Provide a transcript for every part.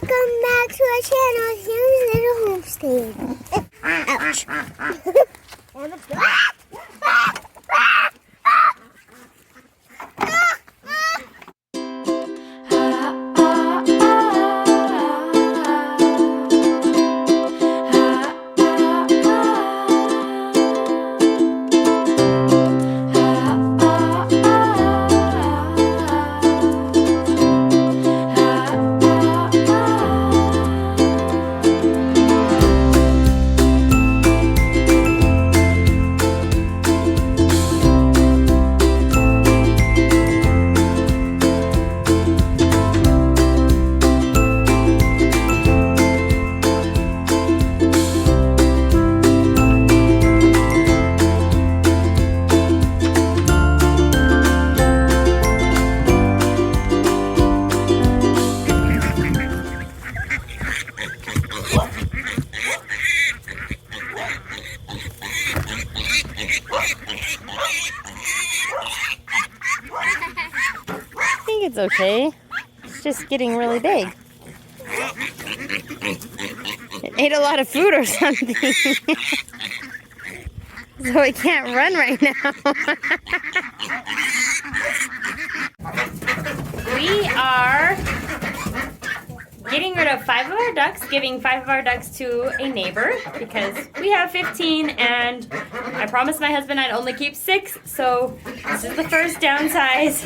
Welcome back to our channel. Here's Little Homestead. Ouch. It's okay. It's just getting really big. It ate a lot of food or something. So it can't run right now. We are getting rid of 5 of our ducks, giving 5 of our ducks to a neighbor because we have 15 and I promised my husband I'd only keep 6, so this is the first downsize.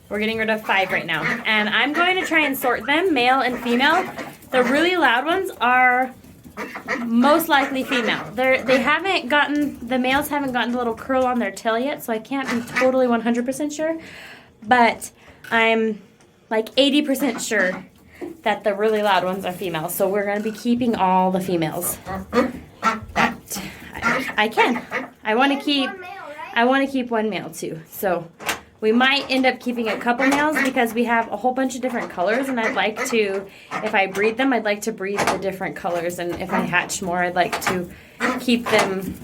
We're getting rid of 5 right now. And I'm going to try and sort them, male and female. The really loud ones are most likely female. The males haven't gotten the little curl on their tail yet, so I can't be totally 100% sure. But I'm like 80% sure that the really loud ones are female. So we're going to be keeping all the females. That I can. I want to keep 1 male too. So we might end up keeping a couple males because we have a whole bunch of different colors, and I'd like to, if I breed them, I'd like to breed the different colors, and if I hatch more, I'd like to keep them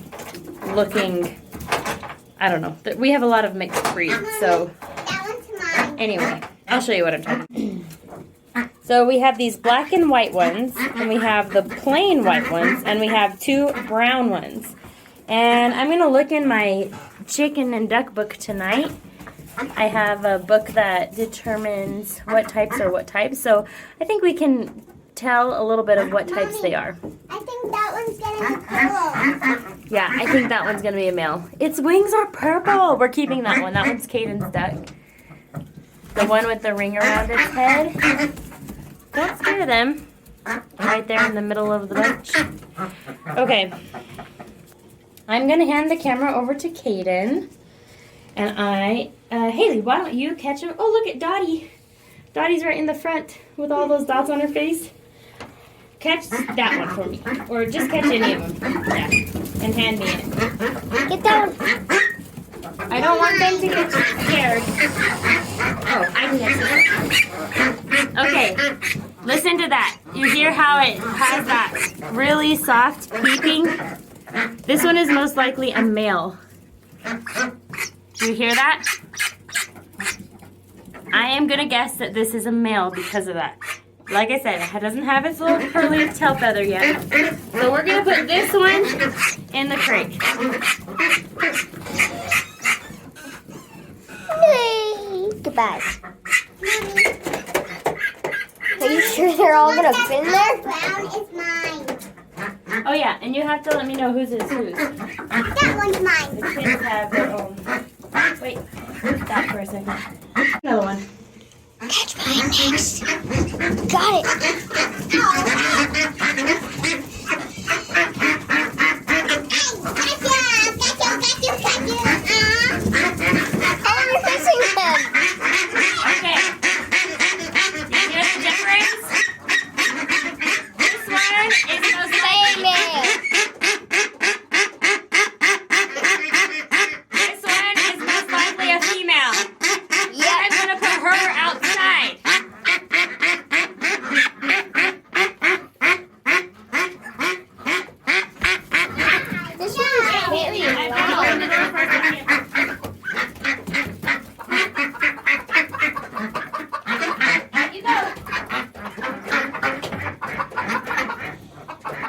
looking, I don't know. We have a lot of mixed breeds, so anyway, I'll show you what I'm talking about. So we have these black and white ones, and we have the plain white ones, and we have 2 brown ones. And I'm going to look in my chicken and duck book tonight. I have a book that determines what types are what types, so I think we can tell a little bit of what types they are. I think that one's gonna be purple. Yeah, I think that one's going to be a male. Its wings are purple. We're keeping that one. That one's Caden's duck. The one with the ring around its head. Don't scare them. Right there in the middle of the bunch. Okay. I'm going to hand the camera over to Caden. And Haley, why don't you catch him? Oh, look at Dottie. Dottie's right in the front with all those dots on her face. Catch that one for me. Or just catch any of them. Yeah. And hand me it. Get down. I don't want them to get scared. Oh, I can get this. Okay. Listen to that. You hear how it has that really soft peeping? This one is most likely a male. Do you hear that? I am going to guess that this is a male because of that. Like I said, it doesn't have its little curly tail feather yet. So we're going to put this one in the crate. Goodbye. Are you sure they're all going to fit in there? Brown is mine. Oh yeah, and you have to let me know whose is whose. That one's mine. The kids have their own. Wait, stop for a second. Another one. Catch mine next. Got it. Oh, we're fixing them. Okay. You hear the difference? This one is most likely male. This one is most likely a female. Yep. I'm gonna put her outside.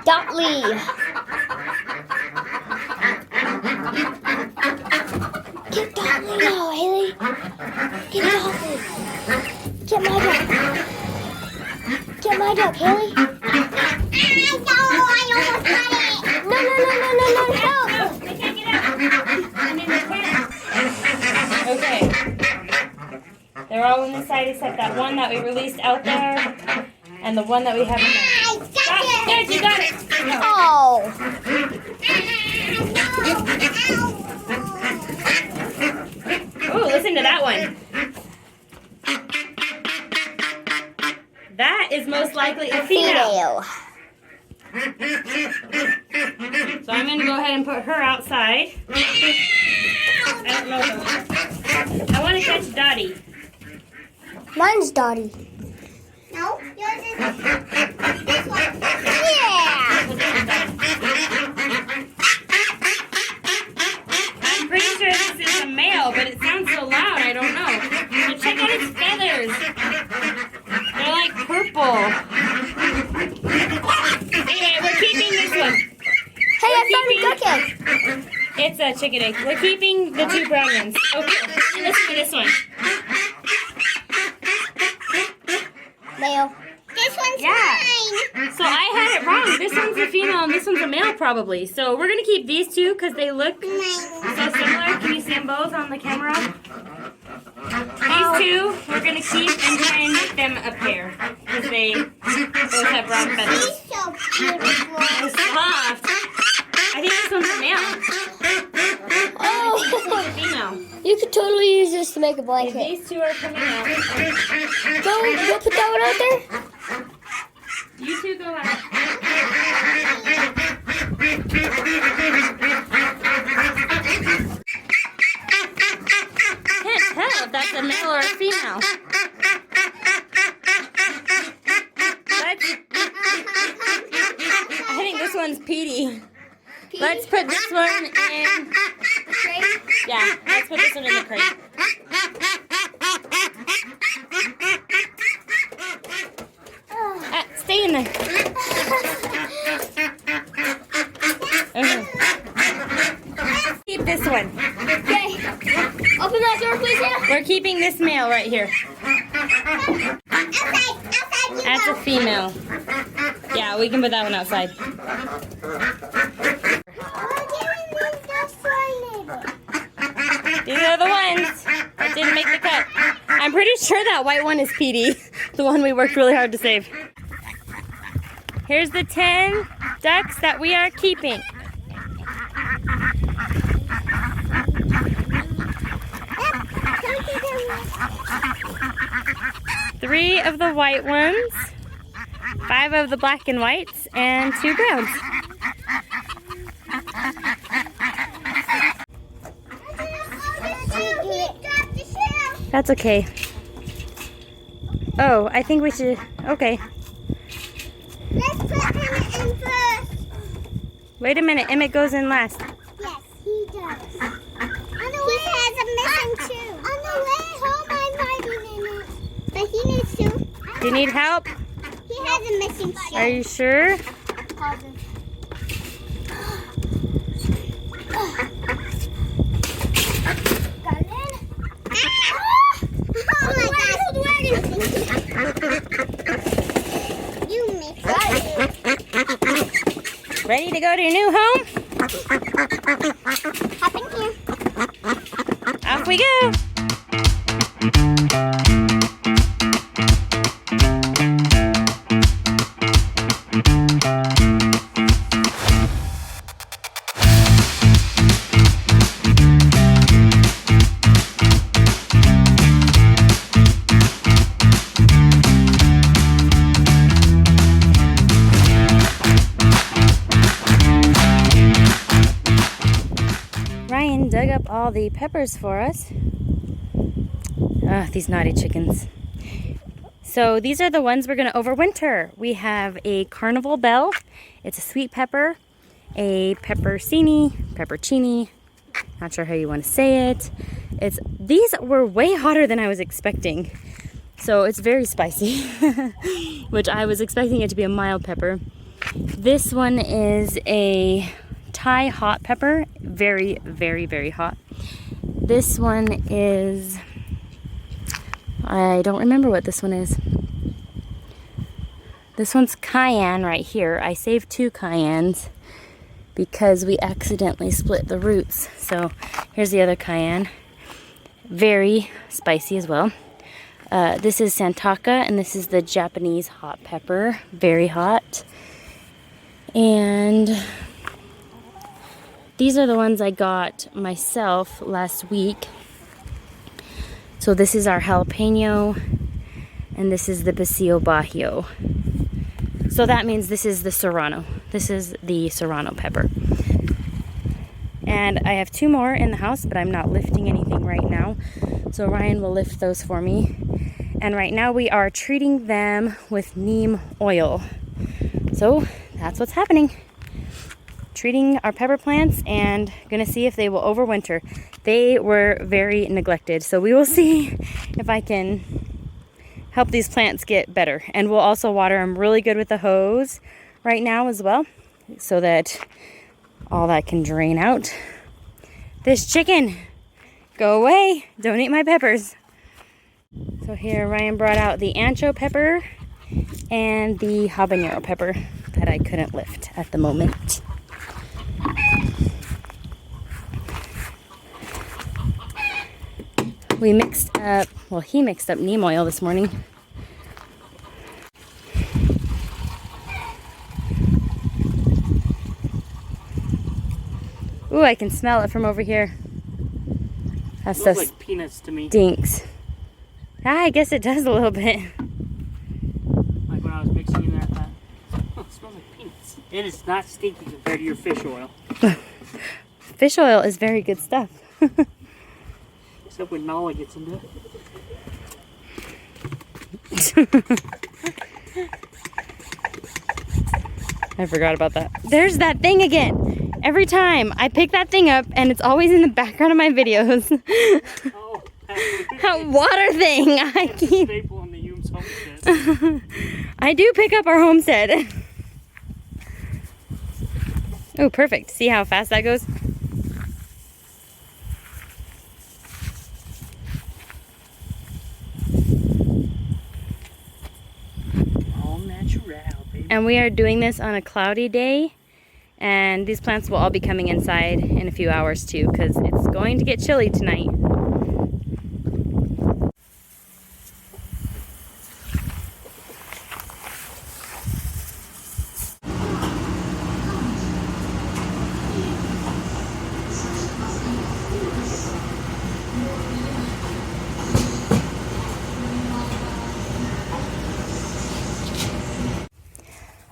Dolly. Get Dolly now, Haley. Get Dolly. Get my duck. Get my duck, Haley. I almost got it. No. They can't get out. I mean, they can't. Okay. They're all on the side except that one that we released out there and the one that we haven't. Good, you got it. No. Oh. Ooh, listen to that one. That is most likely a female. So I'm going to go ahead and put her outside. I don't know. I want to catch Dottie. Mine's Dottie. No, yours is this one. Yeah. I'm pretty sure this is a male, but it sounds so loud, I don't know. But check out its feathers. They're like purple. Anyway, we're keeping this one. Hey, I found a duck egg. It's a chicken egg. We're keeping the two brown ones. Okay, listen to this one. Male. This one's Yeah. mine. So I had it wrong. This one's a female and this one's a male probably. So we're going to keep these two because they look so similar. Can you see them both on the camera? These two we're going to keep and try and make them a pair because they both have brown feathers. He's so beautiful. They're soft. I think this one's a male. Oh. This one's a female. You could totally use this to make a If blanket. these two are coming out, Go put that one out there. you two go out. Can't tell if that's a male or a female. I think this one's Petey. Let's put this one in. Yeah, let's put this one in the crate. Stay in there. Okay. Keep this one. Okay. Open that door, please, Hannah. We're keeping this male right here. Outside you That's go. a female. Yeah, we can put that one outside. These are the ones that didn't make the cut. I'm pretty sure that white one is Petey, the one we worked really hard to save. Here's the 10 ducks that we are keeping. Three of the white ones, 5 of the black and whites, and 2 browns. That's okay. Oh, I think we should. Okay. Let's put him in first. Wait a minute. Emmett goes in last. Yes, he does. On the way, he has a missing too. On the way home, I'm hiding in it. But he needs to. Do you need help? He has a missing shoe. Are you sure? Got it in? Oh my gosh. You missed it. Ready to go to your new home? Hop in here. Off we go. Ryan dug up all the peppers for us. Ah, these naughty chickens. So these are the ones we're going to overwinter. We have a carnival bell. It's a sweet pepper, a peppercini, not sure how you want to say it. These were way hotter than I was expecting. So it's very spicy, which I was expecting it to be a mild pepper. This one is a Thai hot pepper, very, very, very hot. This one is, I don't remember what this one is. This one's cayenne right here. I saved 2 cayennes because we accidentally split the roots. So here's the other cayenne. Very spicy as well. This is Santaka, and this is the Japanese hot pepper. Very hot. And these are the ones I got myself last week. So this is our jalapeno, and this is the pasilla bajo. So that means this is the serrano. This is the serrano pepper. And I have 2 more in the house, but I'm not lifting anything right now. So Ryan will lift those for me. And right now we are treating them with neem oil. So that's what's happening. Treating our pepper plants and gonna see if they will overwinter. They were very neglected. So we will see if I can help these plants get better. And we'll also water them really good with the hose right now as well, so that all that can drain out. This chicken, go away, don't eat my peppers. So here Ryan brought out the ancho pepper and the habanero pepper that I couldn't lift at the moment. We mixed up, well, he mixed up neem oil this morning. Ooh, I can smell it from over here. That stuff like peanuts to me. stinks. Ah, I guess it does a little bit. Like when I was mixing in that, it smells like peanuts. It is not stinky compared to your fish oil. Fish oil is very good stuff. Except when Nala gets into it. I forgot about that. There's that thing again. Every time I pick that thing up and it's always in the background of my videos. Oh, That water thing. I keep. Staple on the Humes Homestead. I do pick up our homestead. Oh, perfect. See how fast that goes? All natural, baby. And we are doing this on a cloudy day. And these plants will all be coming inside in a few hours too, because it's going to get chilly tonight.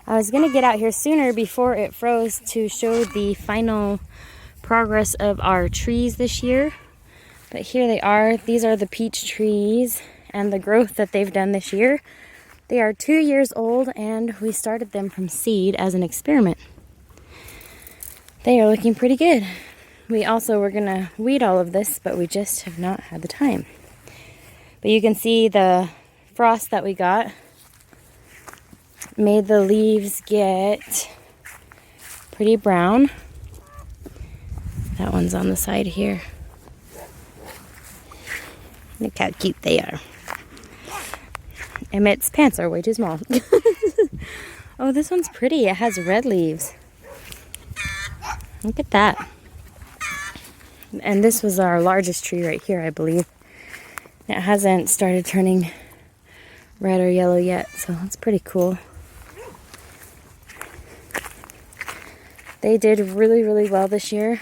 I was going to get out here sooner before it froze to show the final progress of our trees this year. But here they are. These are the peach trees and the growth that they've done this year. They are 2 years old and we started them from seed as an experiment. They are looking pretty good. We also were going to weed all of this, but we just have not had the time. But you can see the frost that we got made the leaves get pretty brown. That one's on the side here. Look how cute they are. Emmett's pants are way too small. Oh, this one's pretty. It has red leaves. Look at that. And this was our largest tree right here, I believe. It hasn't started turning red or yellow yet, so it's pretty cool. They did really, really well this year.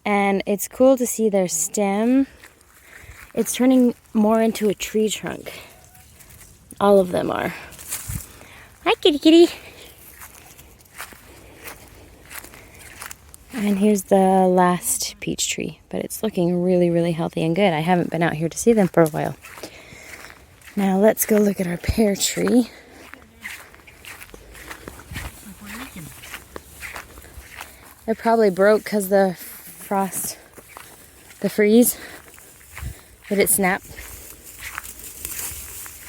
And it's cool to see their stem. It's turning more into a tree trunk. All of them are. Hi, kitty kitty. And here's the last peach tree. But it's looking really, really healthy and good. I haven't been out here to see them for a while. Now let's go look at our pear tree. It probably broke because the frost, the freeze. Did it snap?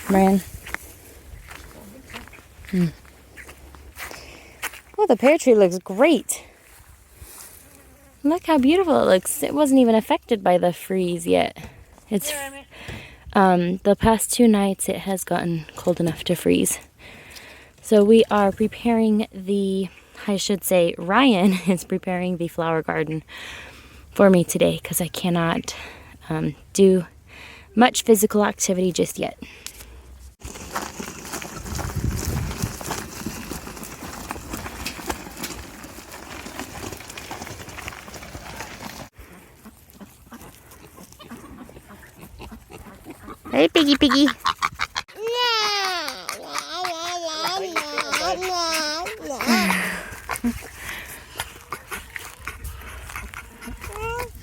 Brian? Oh, the pear tree looks great. Look how beautiful it looks. It wasn't even affected by the freeze yet. It's the past 2 nights it has gotten cold enough to freeze. So we are preparing Ryan is preparing the flower garden for me today because I cannot do much physical activity just yet. Hey, Piggy.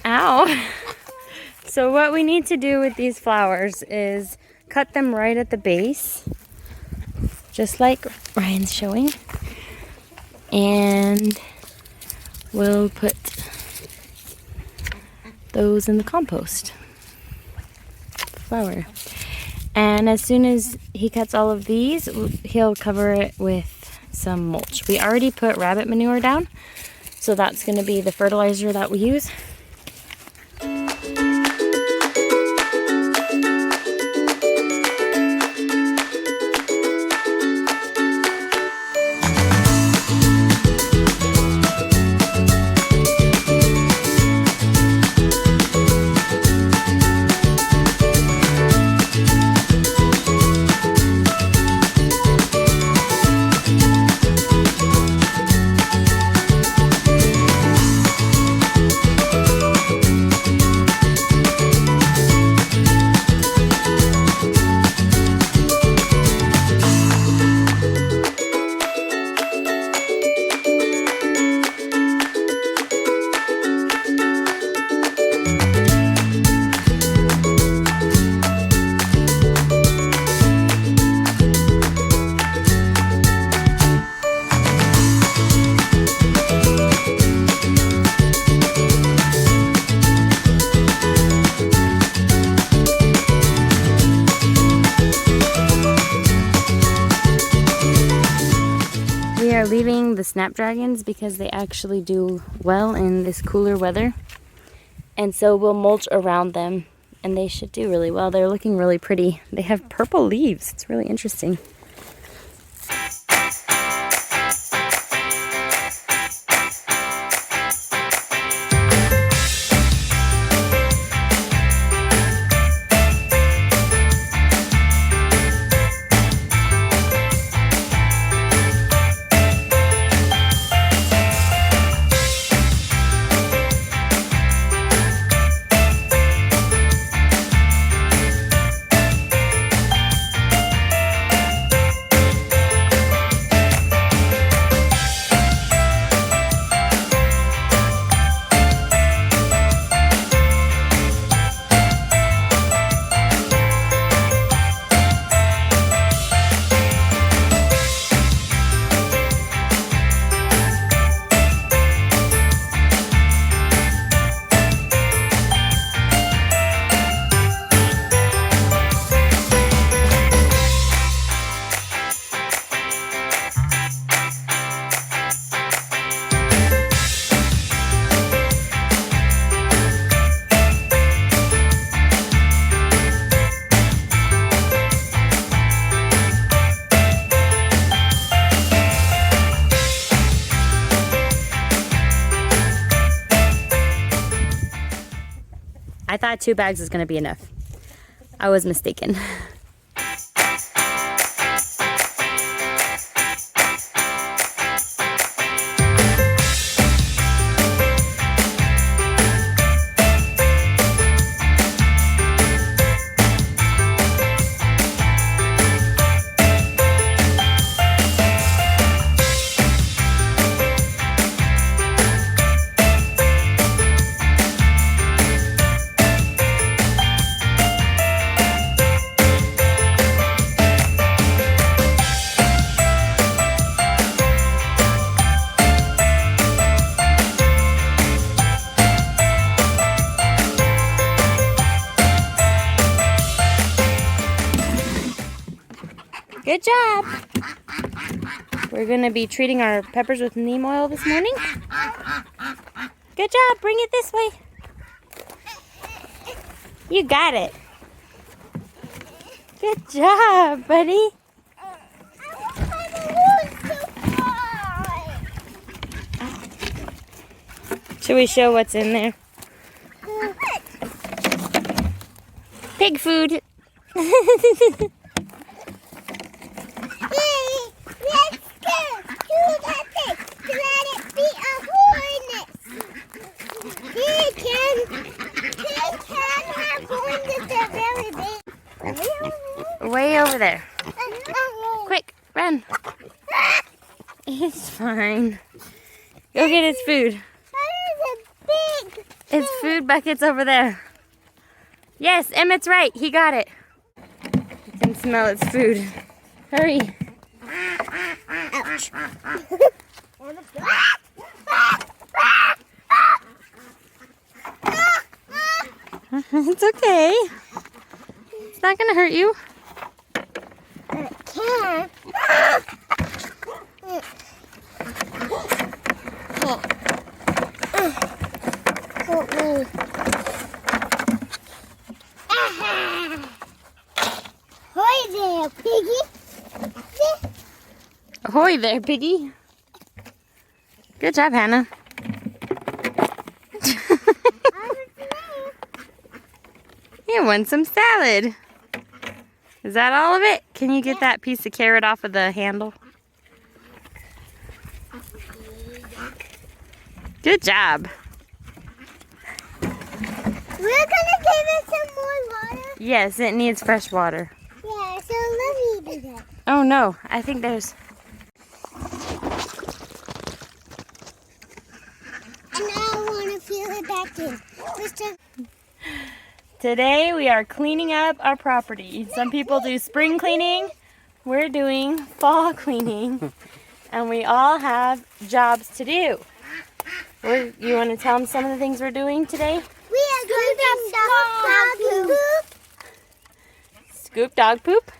Ow. So what we need to do with these flowers is cut them right at the base, just like Ryan's showing. And we'll put those in the compost. Flower. And as soon as he cuts all of these, he'll cover it with some mulch. We already put rabbit manure down, so that's going to be the fertilizer that we use. Leaving the snapdragons because they actually do well in this cooler weather, and so we'll mulch around them and they should do really well. They're looking really pretty. They have purple leaves. It's really interesting. I thought 2 bags was going to be enough. I was mistaken. Good job. We're gonna be treating our peppers with neem oil this morning. Good job, bring it this way. You got it. Good job, buddy. Should we show what's in there? Pig food. Way over there. Quick, run. It's fine. Go get his food. His food bucket's over there. Yes, Emmett's right. He got it. You can smell its food. Hurry. Ouch. It's okay. It's not gonna hurt you. It can. Ahoy there, piggy. Ahoy there, piggy. Good job, Hannah. You want some salad. Is that all of it? Can you get that piece of carrot off of the handle? Good job. We're gonna give it some more water. Yes, it needs fresh water. Yeah, so let me do that. Oh no, I think there's... And now I want to fill it back in. Today we are cleaning up our property. Some people do spring cleaning. We're doing fall cleaning. And we all have jobs to do. You want to tell them some of the things we're doing today? We are going to dog poop. Scoop dog poop.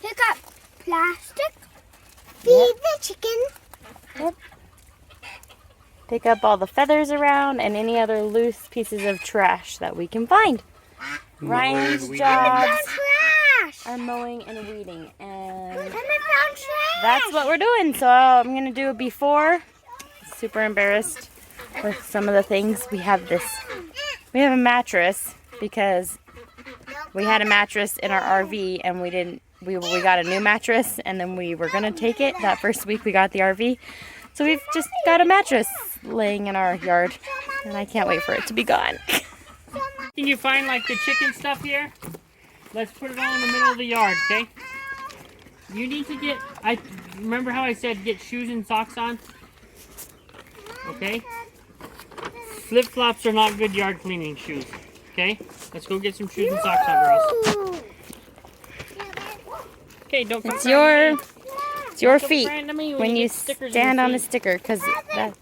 Pick up plastic. Feed the chicken. Yep. Pick up all the feathers around and any other loose pieces of trash that we can find. Ryan's jobs are mowing and weeding, and that's what we're doing. So I'm gonna do a before. Super embarrassed with some of the things. We have a mattress because we had a mattress in our RV and we got a new mattress, and then we were gonna take it that first week we got the RV. So we've just got a mattress laying in our yard, and I can't wait for it to be gone. Can you find like the chicken stuff here? Let's put it all in the middle of the yard, okay? You need to get, remember how I said get shoes and socks on? Okay? Flip-flops are not good yard cleaning shoes, okay? Let's go get some shoes and socks on, girls. Okay, don't come It's your feet when when you stand on a sticker, because that...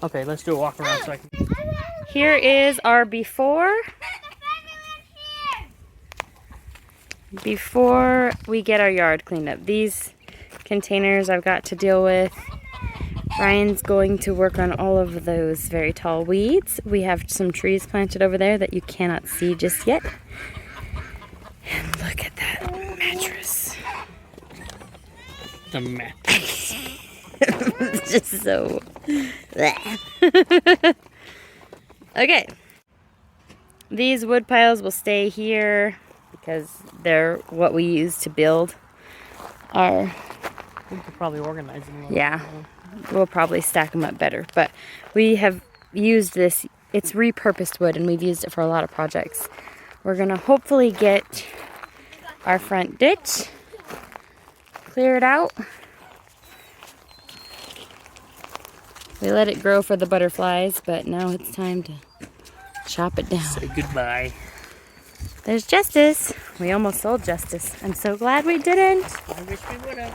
Okay, let's do a walk around so I can... Here is our before. Before we get our yard cleaned up. These containers I've got to deal with. Ryan's going to work on all of those very tall weeds. We have some trees planted over there that you cannot see just yet. And look at that mattress. The mattress. It's just so... Okay. These wood piles will stay here because they're what we use to build our... We could probably organize them a little Yeah. bit. We'll probably stack them up better. But we have used this... It's repurposed wood, and we've used it for a lot of projects. We're going to hopefully get our front ditch cleared out. We let it grow for the butterflies, but now it's time to chop it down. Say goodbye. There's Justice. We almost sold Justice. I'm so glad we didn't. I wish we would have.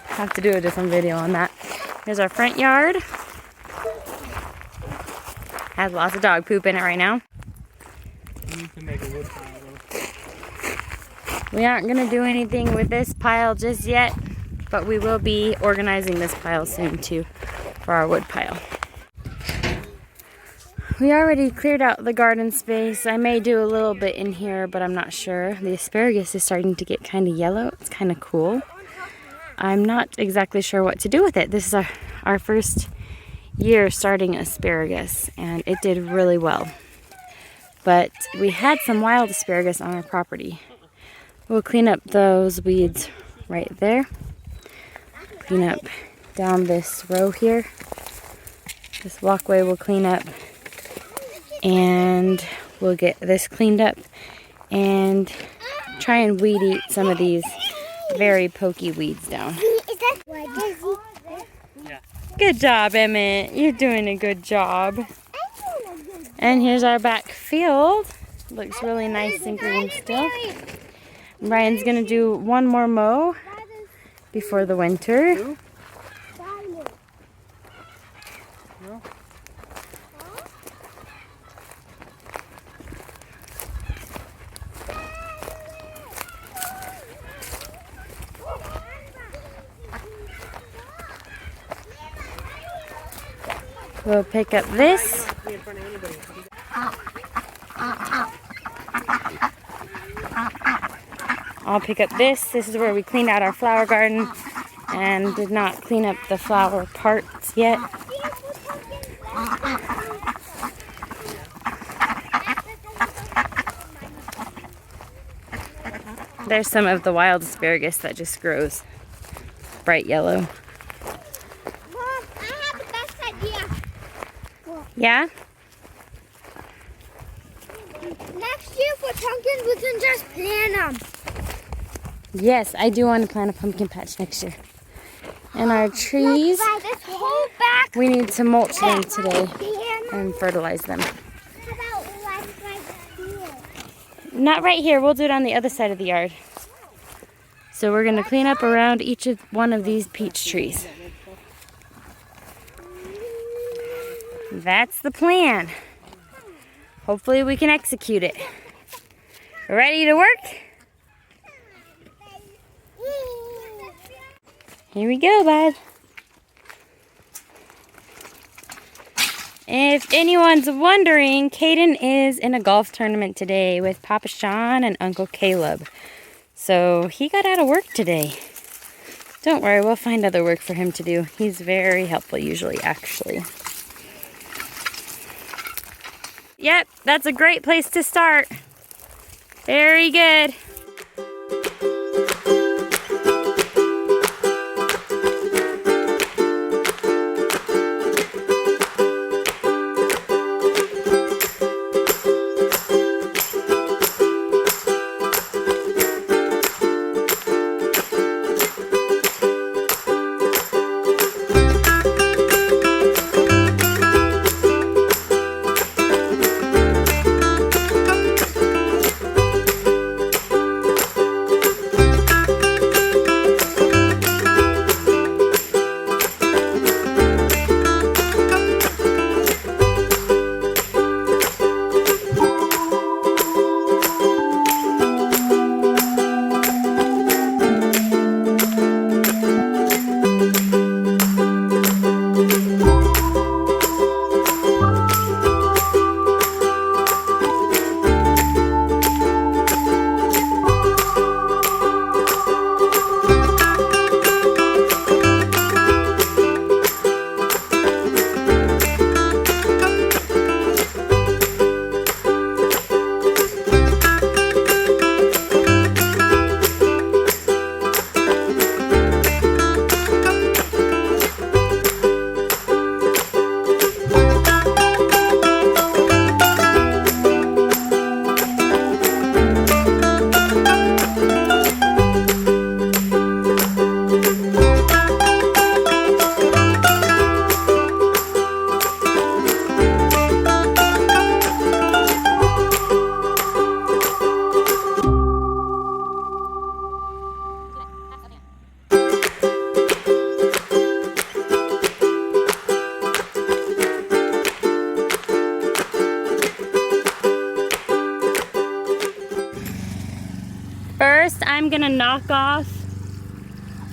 Have to do a different video on that. Here's our front yard. Has lots of dog poop in it right now. We need to make a wood pile though. We aren't gonna do anything with this pile just yet, but we will be organizing this pile soon too for our wood pile. We already cleared out the garden space. I may do a little bit in here, but I'm not sure. The asparagus is starting to get kind of yellow. It's kind of cool. I'm not exactly sure what to do with it. This is our first year starting asparagus, and it did really well. But we had some wild asparagus on our property. We'll clean up those weeds right there. Clean up down this row here. This walkway we'll clean up. And we'll get this cleaned up and try and weed eat some of these very pokey weeds down. Good job, Emmett. You're doing a good job. And here's our back field. Looks really nice and green still. Ryan's gonna do one more mow before the winter. We'll pick up this. I'll pick up this. This is where we cleaned out our flower garden and did not clean up the flower parts yet. There's some of the wild asparagus that just grows bright yellow. Yeah? Next year for pumpkins, we can just plant them. Yes, I do want to plant a pumpkin patch next year. And our trees, This whole back. we need to mulch them today and fertilize them. How about right here? Not right here, we'll do it on the other side of the yard. So we're going to clean up around each of one of these peach trees. That's the plan. Hopefully we can execute it. Ready to work? Here we go, bud. If anyone's wondering, Caden is in a golf tournament today with Papa Sean and Uncle Caleb. So he got out of work today. Don't worry, we'll find other work for him to do. He's very helpful usually, actually. Yep, that's a great place to start. Very good. First, I'm gonna knock off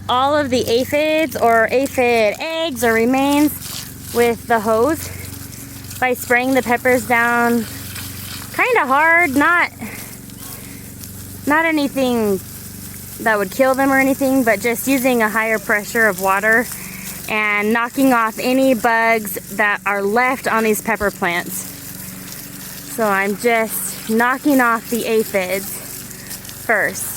all of the aphids or aphid eggs or remains with the hose by spraying the peppers down kind of hard, not anything that would kill them or anything, but just using a higher pressure of water and knocking off any bugs that are left on these pepper plants. So I'm just knocking off the aphids first.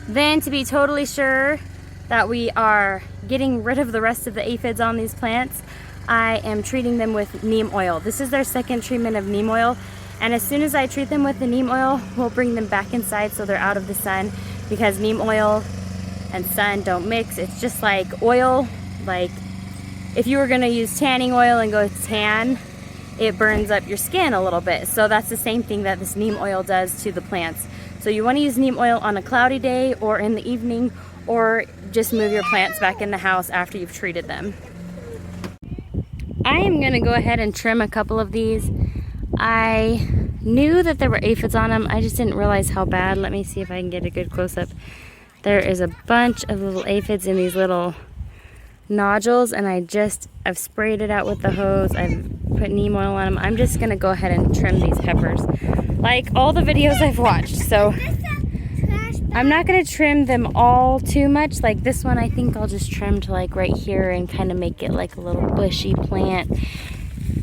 Then, to be totally sure that we are getting rid of the rest of the aphids on these plants, I am treating them with neem oil. This is their second treatment of neem oil, and as soon as I treat them with the neem oil, we'll bring them back inside so they're out of the sun, because neem oil and sun don't mix. It's just like oil. Like if you were gonna use tanning oil and go tan, it burns up your skin a little bit. So that's the same thing that this neem oil does to the plants. So you want to use neem oil on a cloudy day or in the evening, or just move your plants back in the house after you've treated them. I am gonna go ahead and trim a couple of these. I knew that there were aphids on them, I just didn't realize how bad. Let me see if I can get a good close-up. There is a bunch of little aphids in these little nodules, and I've sprayed it out with the hose. I've put neem oil on them. I'm just gonna go ahead and trim these peppers like all the videos I've watched. So I'm not gonna trim them all too much. Like this one, I think I'll just trim to like right here and kind of make it like a little bushy plant.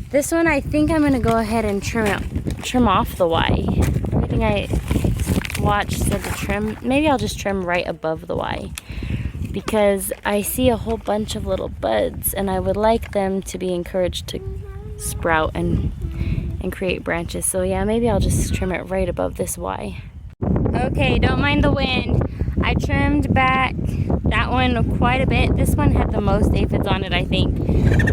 This one, I think I'm gonna go ahead and trim off the Y. Everything I watched said to trim. Maybe I'll just trim right above the Y, because I see a whole bunch of little buds and I would like them to be encouraged to sprout and create branches. So yeah, maybe I'll just trim it right above this Y. Okay, don't mind the wind. I trimmed back that one quite a bit. This one had the most aphids on it, I think.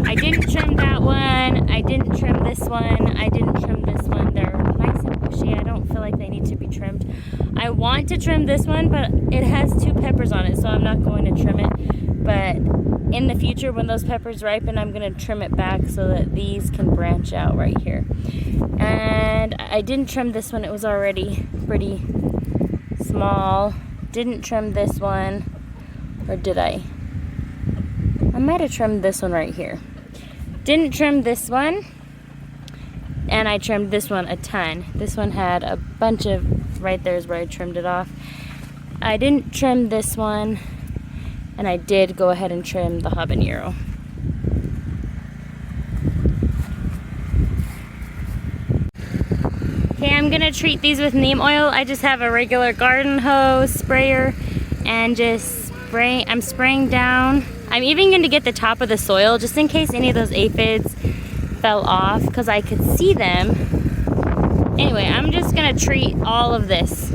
I didn't trim that one. I didn't trim this one. I didn't trim this one. They're nice and bushy. I don't feel like they need to be trimmed. I want to trim this one, but it has 2 peppers on it, so I'm not going to trim it. But in the future, when those peppers ripen, I'm going to trim it back so that these can branch out right here. And I didn't trim this one. It was already pretty small. Didn't trim this one, or did I? I might have trimmed this one right here. Didn't trim this one, and I trimmed this one a ton. This one had a bunch of, right there is where I trimmed it off. I didn't trim this one, and I did go ahead and trim the habanero. Okay, I'm gonna treat these with neem oil. I just have a regular garden hose sprayer and I'm spraying down. I'm even gonna get the top of the soil just in case any of those aphids fell off, because I could see them. Anyway, I'm just gonna treat all of this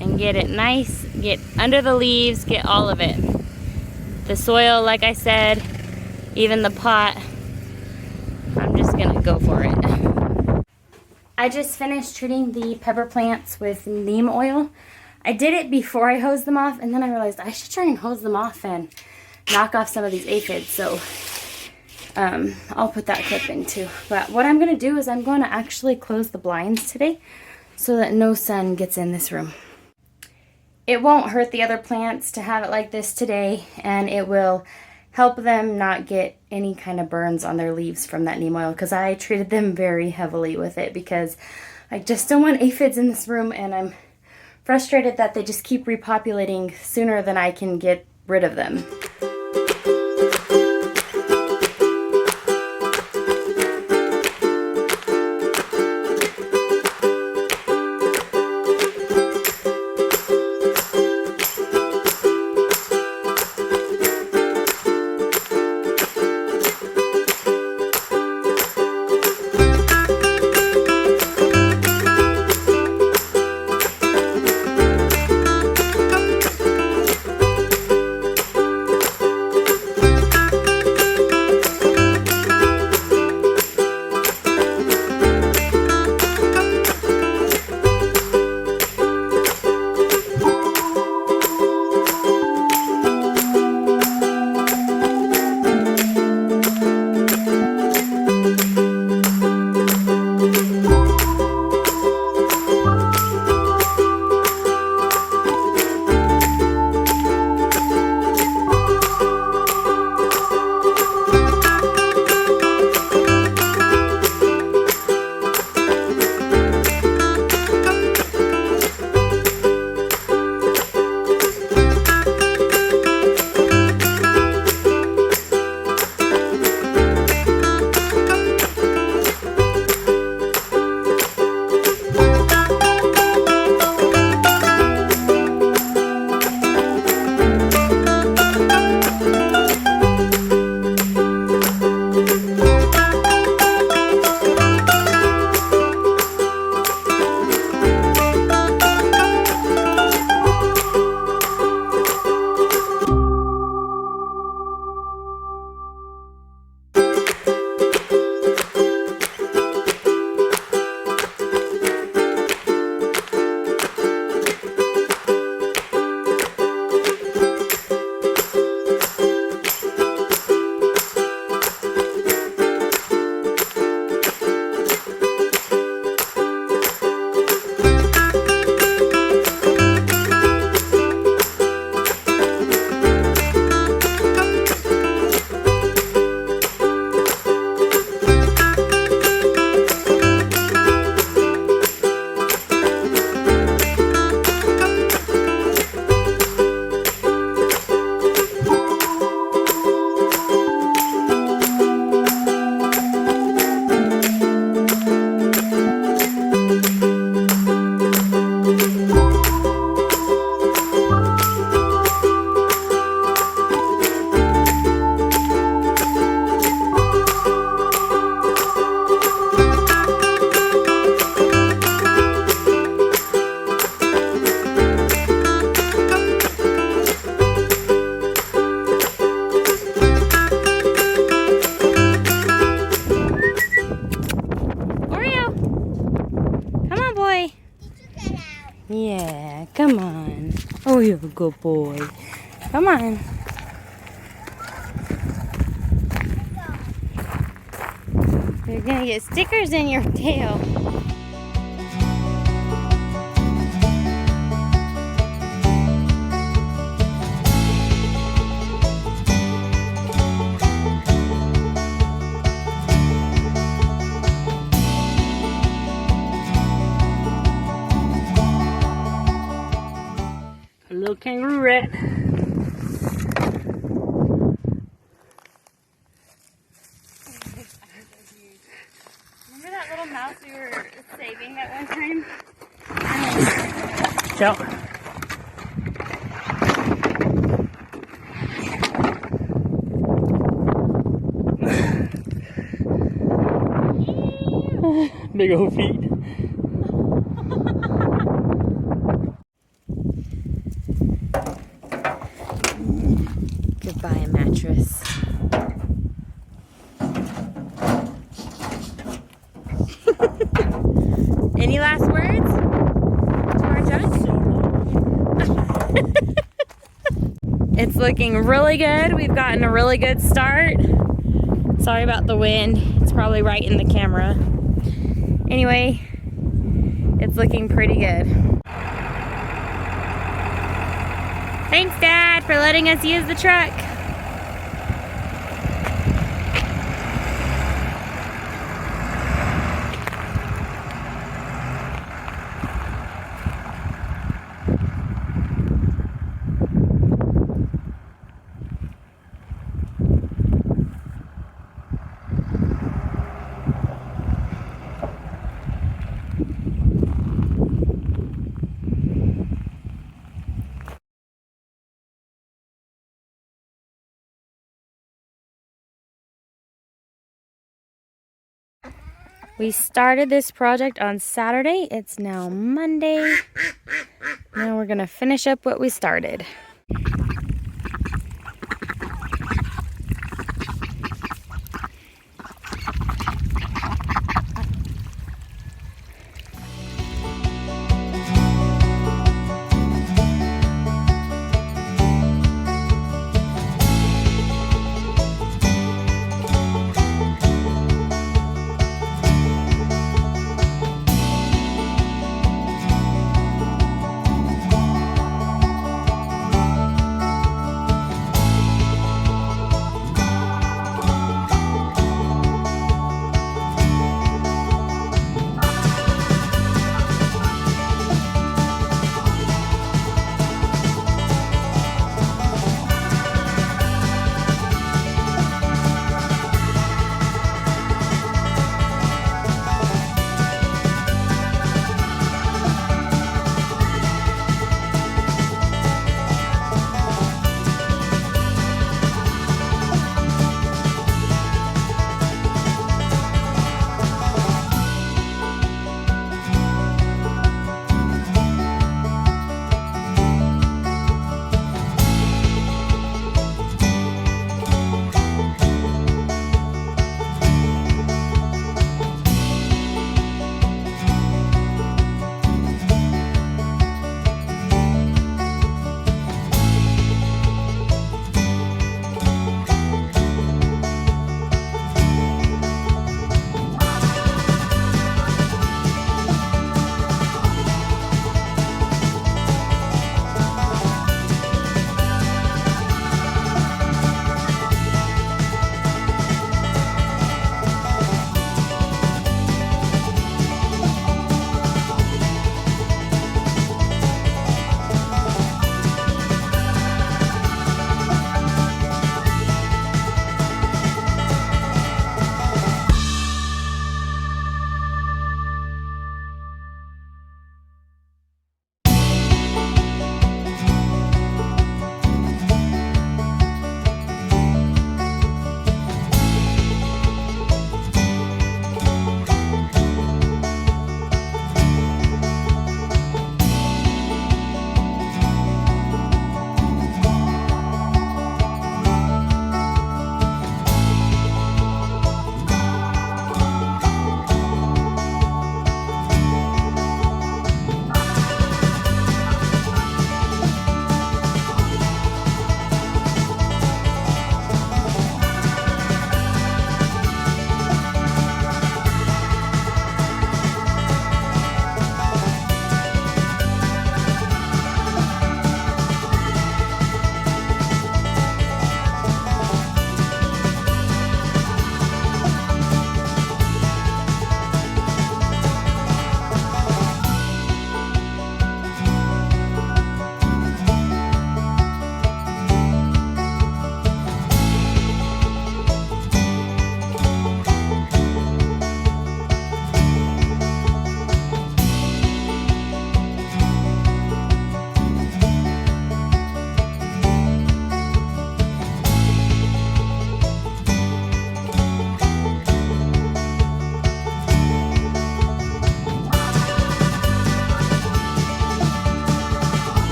and get it nice, get under the leaves, get all of it. The soil, like I said, even the pot, I'm just gonna go for it. I just finished treating the pepper plants with neem oil. I did it before I hosed them off, and then I realized I should try and hose them off and knock off some of these aphids. So I'll put that clip in too. But what I'm going to do is I'm going to actually close the blinds today so that no sun gets in this room. It won't hurt the other plants to have it like this today, and it will help them not get any kind of burns on their leaves from that neem oil, because I treated them very heavily with it because I just don't want aphids in this room, and I'm frustrated that they just keep repopulating sooner than I can get rid of them. Yeah, come on. Oh, you're a good boy. Come on. You're gonna get stickers in your tail. A little kangaroo rat. Remember that little mouse we were saving at one time? Ciao. Big old feet. Goodbye, mattress. Any last words to our junk? It's looking really good. We've gotten a really good start. Sorry about the wind. It's probably right in the camera. Anyway, it's looking pretty good. Thanks, Dad, for letting us use the truck. We started this project on Saturday. It's now Monday. Now we're gonna finish up what we started.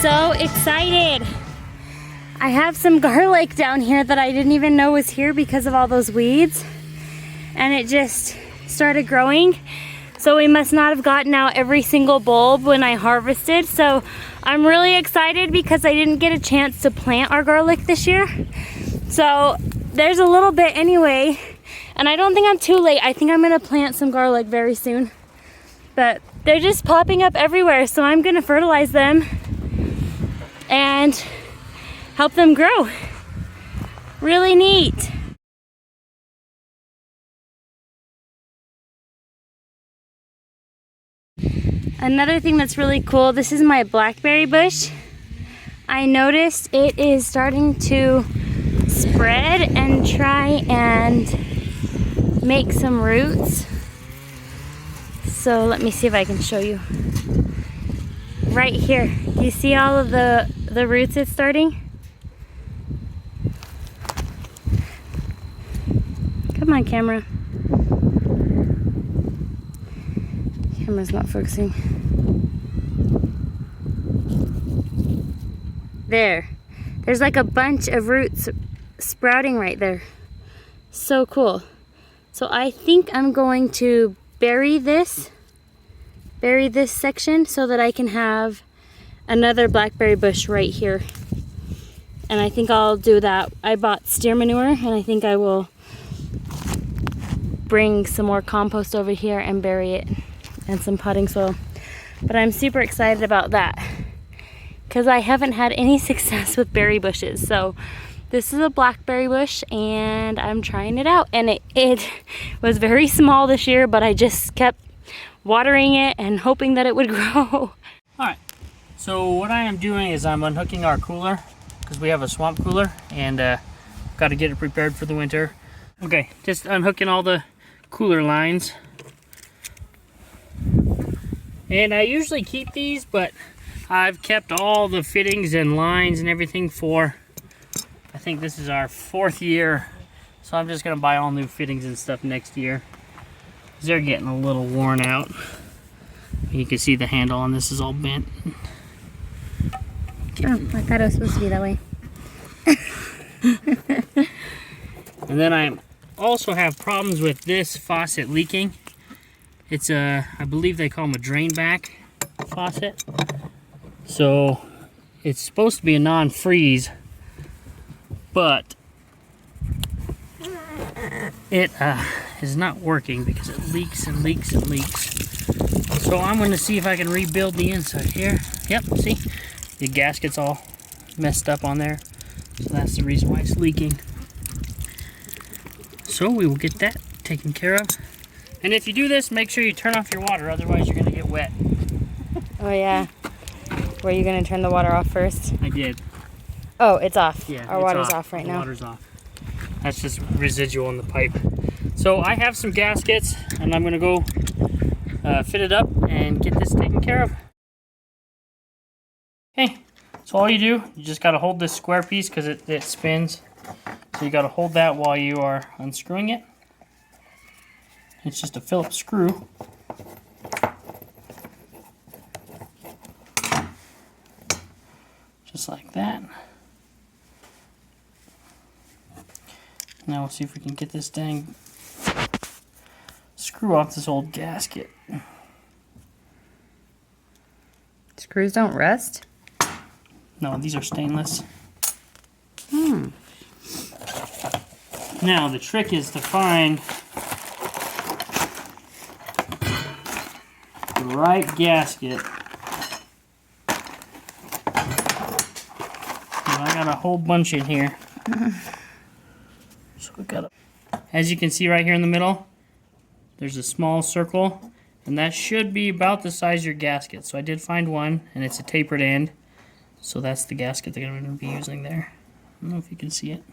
so excited. I have some garlic down here that I didn't even know was here because of all those weeds. And it just started growing. So we must not have gotten out every single bulb when I harvested. So I'm really excited because I didn't get a chance to plant our garlic this year. So there's a little bit anyway. And I don't think I'm too late. I think I'm gonna plant some garlic very soon. But they're just popping up everywhere. So I'm gonna fertilize them and help them grow. Really neat. Another thing that's really cool, this is my blackberry bush. I noticed it is starting to spread and try and make some roots. So let me see if I can show you. Right here, do you see all of the roots it's starting? Come on, camera. Camera's not focusing. There's like a bunch of roots sprouting right there. So cool. So I think I'm going to bury this section so that I can have another blackberry bush right here. And I think I'll do that. I bought steer manure and I think I will bring some more compost over here and bury it, and some potting soil. But I'm super excited about that because I haven't had any success with berry bushes. So this is a blackberry bush and I'm trying it out, and it was very small this year, but I just kept watering it and hoping that it would grow. Alright, so what I am doing is I'm unhooking our cooler because we have a swamp cooler and got to get it prepared for the winter. Okay, just unhooking all the cooler lines. And I usually keep these, but I've kept all the fittings and lines and everything for, I think this is our 4th year. So I'm just going to buy all new fittings and stuff next year. They're getting a little worn out. You can see the handle on this is all bent. Oh, I thought it was supposed to be that way. And then I also have problems with this faucet leaking. It's a, I believe they call them a drain back faucet. So it's supposed to be a non-freeze, but it is not working because it leaks and leaks and leaks. So I'm going to see if I can rebuild the inside here. Yep, see? The gasket's all messed up on there. So that's the reason why it's leaking. So we will get that taken care of. And if you do this, make sure you turn off your water, otherwise you're going to get wet. Oh yeah. Were you going to turn the water off first? I did. Oh, it's off. Yeah, our water's off right the now. Water's off. That's just residual in the pipe. So I have some gaskets, and I'm going to go fit it up and get this taken care of. Okay, so all you do, you just got to hold this square piece because it spins. So you got to hold that while you are unscrewing it. It's just a Phillips screw. Just like that. Now we'll see if we can get this dang screw off this old gasket. Screws don't rust? No, these are stainless. Now the trick is to find the right gasket. I got a whole bunch in here. So we got as you can see right here in the middle, there's a small circle, and that should be about the size of your gasket. So I did find one, and it's a tapered end. So that's the gasket that I'm going to be using there. I don't know if you can see it.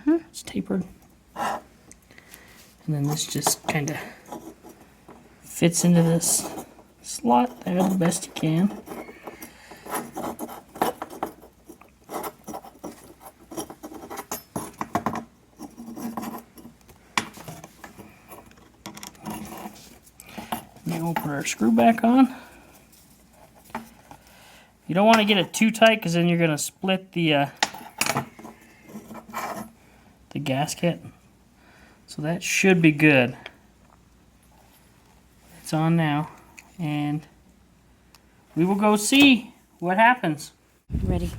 It's tapered. And then this just kind of fits into this slot there the best you can. Now we'll put our screw back on. You don't want to get it too tight because then you're going to split the gasket. So that should be good. It's on now, and we will go see what happens. Ready.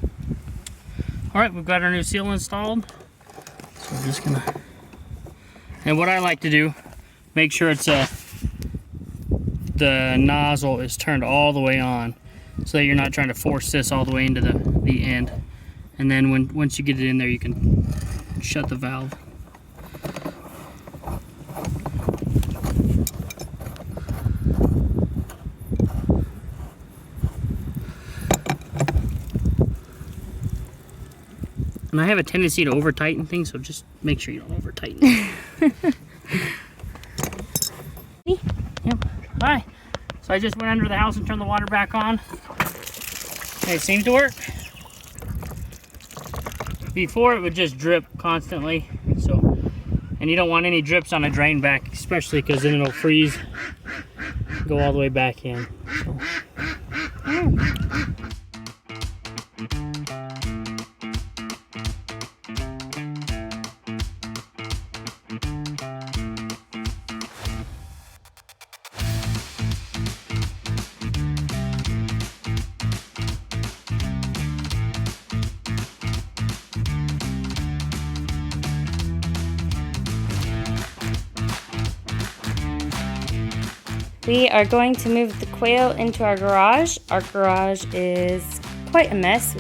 All right, we've got our new seal installed. So we're just gonna, and what I like to do, make sure it's the nozzle is turned all the way on, so that you're not trying to force this all the way into the end. And then once you get it in there, you can shut the valve. And I have a tendency to over tighten things, so just make sure you don't over tighten. Yep. Hi. So I just went under the house and turned the water back on. And it seemed to work. Before it would just drip constantly. So, and you don't want any drips on a drain back, especially because then it'll freeze, go all the way back in. So. We are going to move the quail into our garage. Our garage is quite a mess.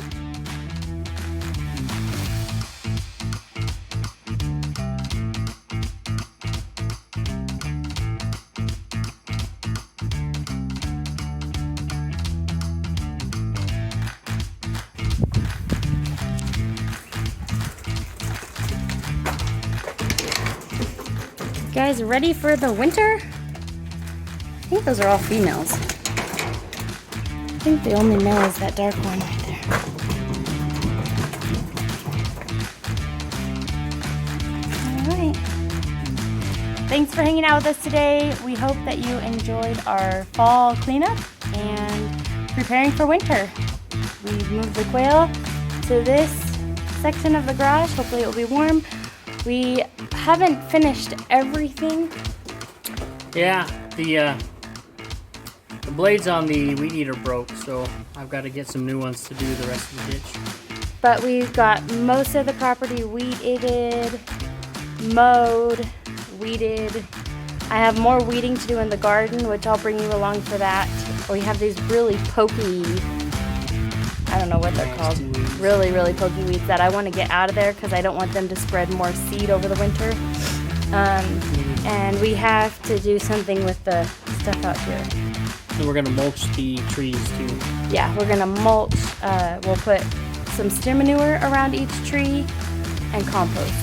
You guys ready for the winter? I think those are all females. I think the only male is that dark one right there. Alright. Thanks for hanging out with us today. We hope that you enjoyed our fall cleanup and preparing for winter. We moved the quail to this section of the garage. Hopefully it will be warm. We haven't finished everything. Yeah, the blades on the weed eater broke, so I've got to get some new ones to do the rest of the ditch. But we've got most of the property weeded, mowed, weeded. I have more weeding to do in the garden, which I'll bring you along for that. We have these really pokey, I don't know what they're called, really, really pokey weeds that I want to get out of there because I don't want them to spread more seed over the winter. And we have to do something with the stuff out here. And we're going to mulch the trees too. Yeah, we're going to mulch. We'll put some steer manure around each tree and compost.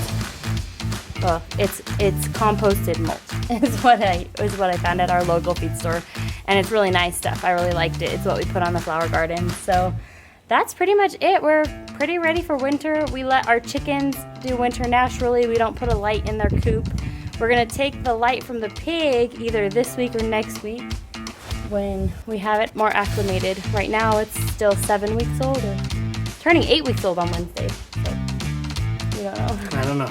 Well, it's composted mulch is what I found at our local feed store, and it's really nice stuff. I really liked it. It's what we put on the flower garden. So that's pretty much it. We're pretty ready for winter. We let our chickens do winter naturally. We don't put a light in their coop. We're gonna take the light from the pig either this week or next week when we have it more acclimated. Right now it's still 7 weeks old, or turning 8 weeks old on Wednesday. So we don't know. I don't know.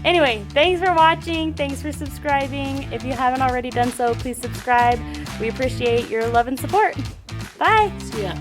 Anyway, thanks for watching. Thanks for subscribing. If you haven't already done so, please subscribe. We appreciate your love and support. Bye. See ya.